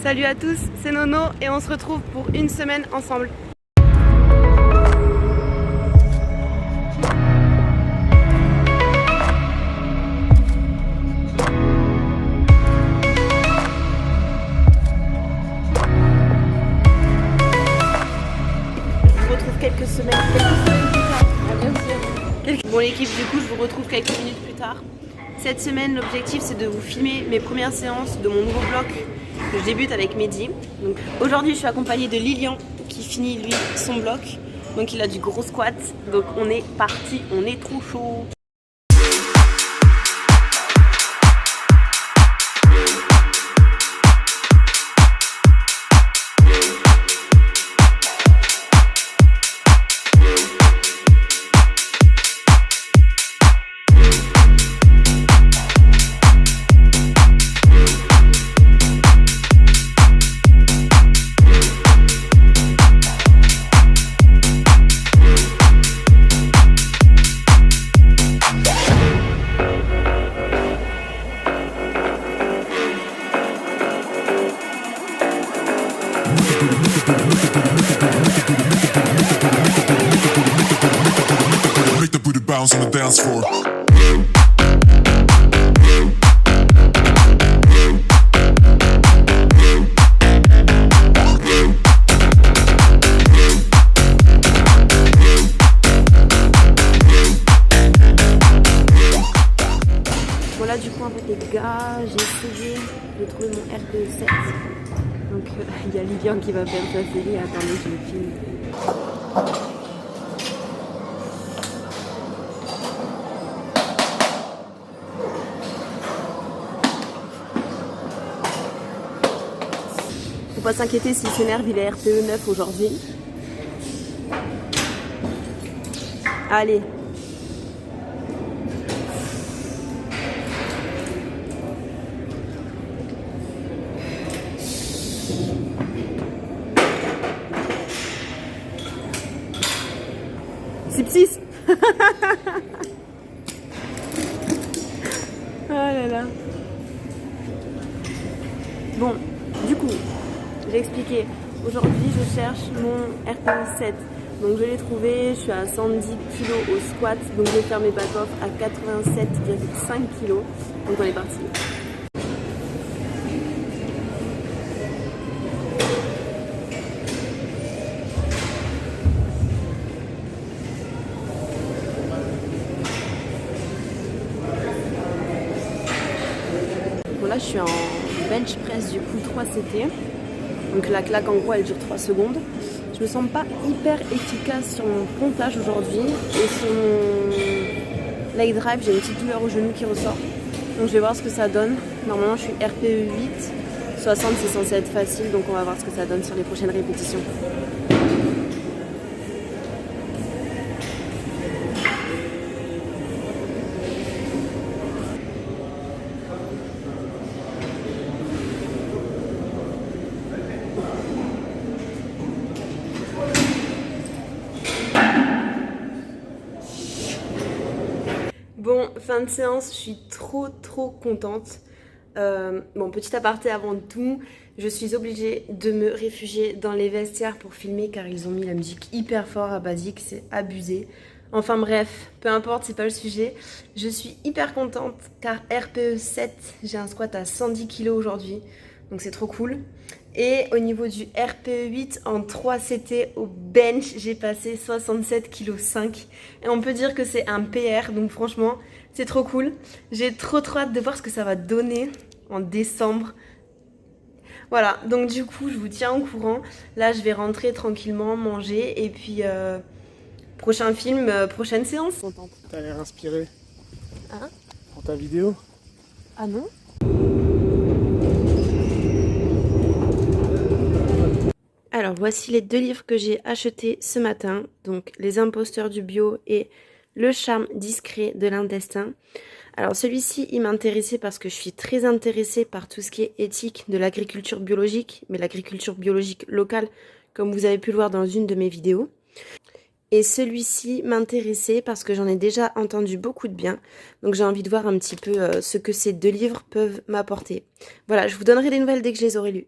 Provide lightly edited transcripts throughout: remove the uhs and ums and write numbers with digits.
Salut à tous, c'est Nono et on se retrouve pour une semaine ensemble. Je vous retrouve quelques semaines plus tard. Bon l'équipe, du coup je vous retrouve quelques minutes plus tard. Cette semaine, l'objectif c'est de vous filmer mes premières séances de mon nouveau bloc que je débute avec Mehdi. Donc aujourd'hui je suis accompagnée de Lilian qui finit lui son bloc. Donc il a du gros squat. Donc on est parti, on est trop chaud. Make the booty bounce on the dance floor. Voilà du coup en fait les gars, j'ai essayé de trouver mon RPE7. Donc il y a Lilian qui va faire sa série, attendez je le filme. Faut pas s'inquiéter s'il s'énerve, il est RPE 9 aujourd'hui. Allez. Zip 6. Oh là là. Bon, du coup, j'ai expliqué. Aujourd'hui, je cherche mon RPE7. Donc je l'ai trouvé, je suis à 110 kg au squat. Donc je vais faire mes back-off à 87,5 kg. Donc on est parti. Bon là je suis en bench press du coup 3 CT. Donc la claque en gros elle dure 3 secondes. Je me sens pas hyper efficace sur mon pontage aujourd'hui. Et sur mon leg drive j'ai une petite douleur au genou qui ressort. Donc je vais voir ce que ça donne. Normalement je suis RPE 8. 60 c'est censé être facile donc on va voir ce que ça donne sur les prochaines répétitions. Bon, fin de séance, je suis trop contente. Bon, petit aparté avant tout, je suis obligée de me réfugier dans les vestiaires pour filmer car ils ont mis la musique hyper fort à Basique, c'est abusé. Enfin bref, peu importe, c'est pas le sujet. Je suis hyper contente car RPE 7, j'ai un squat à 110 kg aujourd'hui, donc c'est trop cool. Et au niveau du RPE 8 en 3 CT au bench, j'ai passé 67,5 kg. Et on peut dire que c'est un PR, donc franchement, c'est trop cool. J'ai trop hâte de voir ce que ça va donner en décembre. Voilà, donc du coup, je vous tiens au courant. Là, je vais rentrer tranquillement, manger et puis prochain film, prochaine séance. T'as l'air inspiré. Hein? Pour ta vidéo. Ah non? Alors voici les 2 livres que j'ai achetés ce matin, donc Les imposteurs du bio et Le charme discret de l'intestin. Alors celui-ci il m'intéressait parce que je suis très intéressée par tout ce qui est éthique de l'agriculture biologique, mais l'agriculture biologique locale comme vous avez pu le voir dans une de mes vidéos. Et celui-ci m'intéressait parce que j'en ai déjà entendu beaucoup de bien. Donc j'ai envie de voir un petit peu ce que ces 2 livres peuvent m'apporter. Voilà, je vous donnerai des nouvelles dès que je les aurai lus.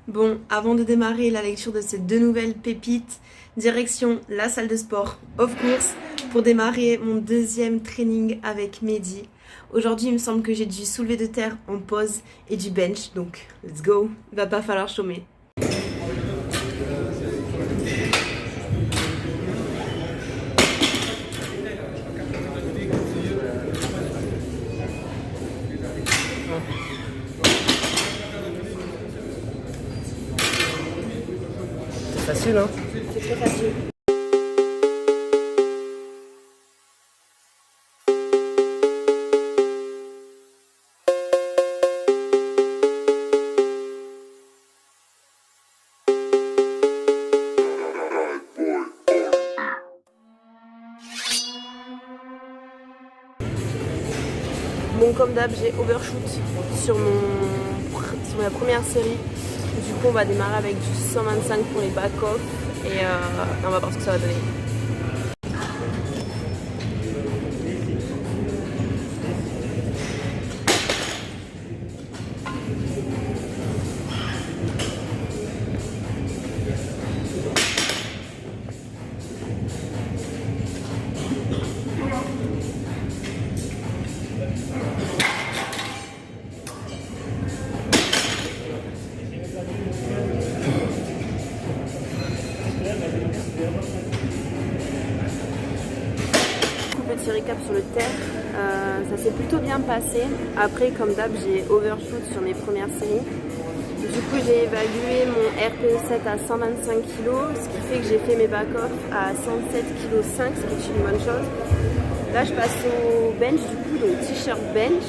Bon, avant de démarrer la lecture de ces 2 nouvelles pépites, direction la salle de sport, of course, pour démarrer mon 2e training avec Mehdi. Aujourd'hui, il me semble que j'ai du soulevé de terre en pause et du bench, donc let's go, il va pas falloir chômer. C'est facile, hein? C'est très facile. Bon, comme d'hab, j'ai overshoot sur ma première série. Du coup, on va démarrer avec du 125 pour les back-off et on va voir ce que ça va donner. Petit récap sur le terre, ça s'est plutôt bien passé. Après, comme d'hab, j'ai overshoot sur mes premières séries. Du coup, j'ai évalué mon RPE7 à 125 kg, ce qui fait que j'ai fait mes back-off à 107,5 kg, ce qui est une bonne chose. Là, je passe au bench, du coup, donc t-shirt bench.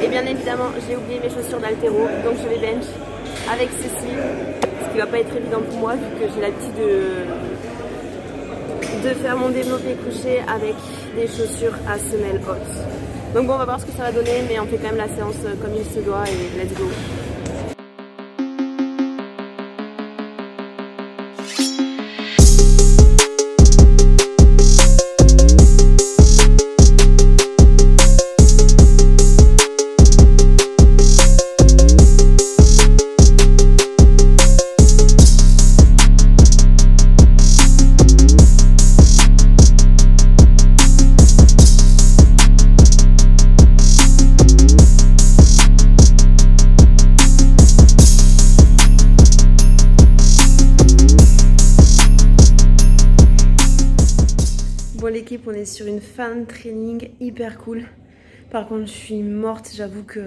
Et bien évidemment, j'ai oublié mes chaussures d'haltéro, donc je vais bench avec Cécile, ce qui va pas être évident pour moi vu que j'ai l'habitude de faire mon développé couché avec des chaussures à semelle haute. Donc bon, on va voir ce que ça va donner, mais on fait quand même la séance comme il se doit et let's go. Bon l'équipe, on est sur une fin de training hyper cool. Par contre, je suis morte. J'avoue que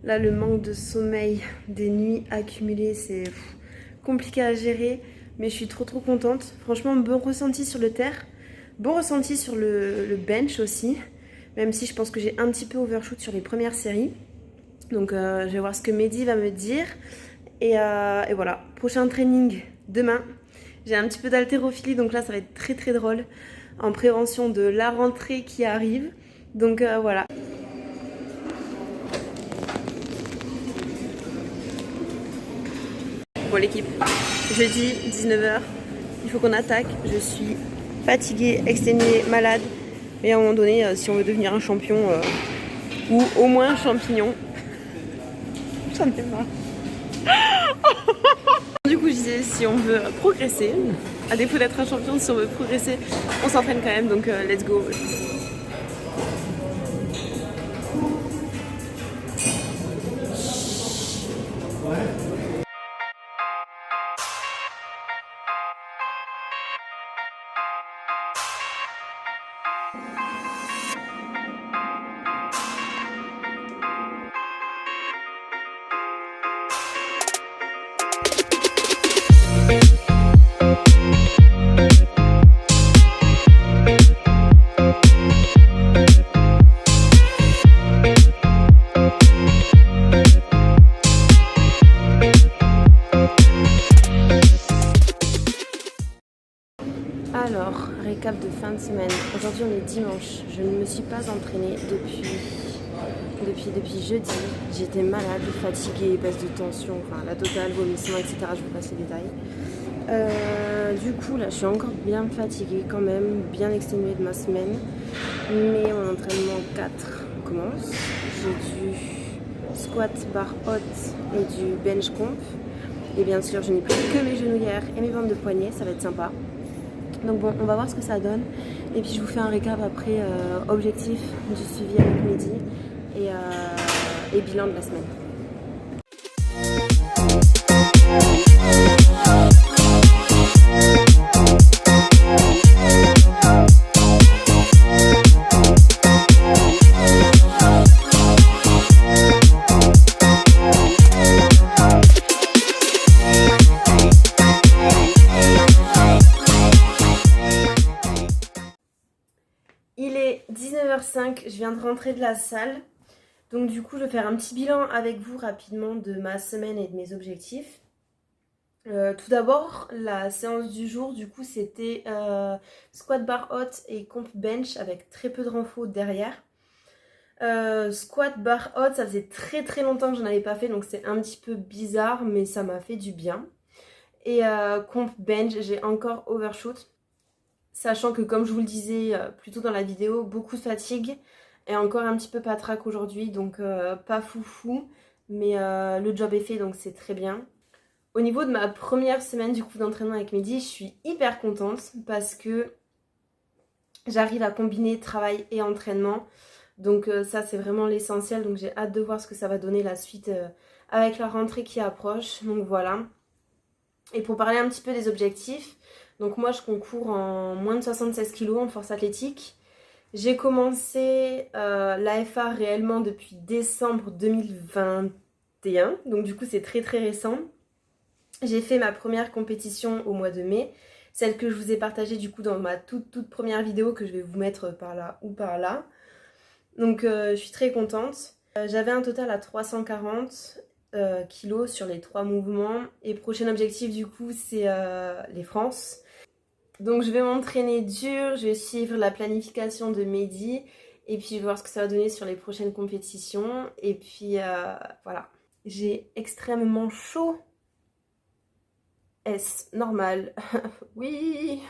là, le manque de sommeil des nuits accumulées, c'est compliqué à gérer. Mais je suis trop contente. Franchement, bon ressenti sur le terre. Bon ressenti sur le bench aussi. Même si je pense que j'ai un petit peu overshoot sur les premières séries. Donc je vais voir ce que Mehdi va me dire. Et voilà, prochain training demain. J'ai un petit peu d'haltérophilie, donc là ça va être très drôle. En prévention de la rentrée qui arrive. Donc voilà. Bon l'équipe, jeudi 19h, il faut qu'on attaque. Je suis fatiguée, exténuée, malade. Mais à un moment donné, si on veut devenir un champion ou au moins un champignon, j'en ai marre. Du coup je disais, si on veut progresser, à défaut d'être un champion, si on veut progresser, on s'entraîne quand même, donc let's go. Alors, récap de fin de semaine. Aujourd'hui on est dimanche. Je ne me suis pas entraînée depuis jeudi. J'étais malade, fatiguée, baisse de tension, enfin la totale, vomissement, etc. Je vous passe les détails. Du coup là je suis encore bien fatiguée quand même, bien exténuée de ma semaine. Mais mon entraînement 4 commence. J'ai du squat bar haute et du bench comp. Et bien sûr, je n'ai plus que mes genouillères et mes bandes de poignets, ça va être sympa. Donc bon, on va voir ce que ça donne. Et puis je vous fais un récap après objectif du suivi avec Mehdi et bilan de la semaine. Il est 19h05, je viens de rentrer de la salle. Donc du coup, je vais faire un petit bilan avec vous rapidement de ma semaine et de mes objectifs. Tout d'abord, la séance du jour, du coup, c'était squat bar haute et comp bench avec très peu de renfort derrière. Squat bar haute, ça faisait très longtemps que j'en avais pas fait, donc c'est un petit peu bizarre, mais ça m'a fait du bien. Et comp bench, j'ai encore overshoot. Sachant que comme je vous le disais plus tôt dans la vidéo, beaucoup de fatigue et encore un petit peu patraque aujourd'hui, donc pas foufou, mais le job est fait, donc c'est très bien. Au niveau de ma première semaine du coup d'entraînement avec Mehdi, je suis hyper contente parce que j'arrive à combiner travail et entraînement. Donc ça c'est vraiment l'essentiel, donc j'ai hâte de voir ce que ça va donner la suite avec la rentrée qui approche, donc voilà. Et pour parler un petit peu des objectifs, donc moi je concours en moins de 76 kg en force athlétique. J'ai commencé l'AFA réellement depuis décembre 2021, donc du coup c'est très récent. J'ai fait ma première compétition au mois de mai, celle que je vous ai partagée du coup dans ma toute première vidéo que je vais vous mettre par là ou par là. Donc je suis très contente. J'avais un total à 340 kilos sur les 3 mouvements. Et prochain objectif du coup c'est les France. Donc je vais m'entraîner dur, je vais suivre la planification de Mehdi. Et puis je vais voir ce que ça va donner sur les prochaines compétitions. Et puis voilà. J'ai extrêmement chaud. Est-ce normal? Oui.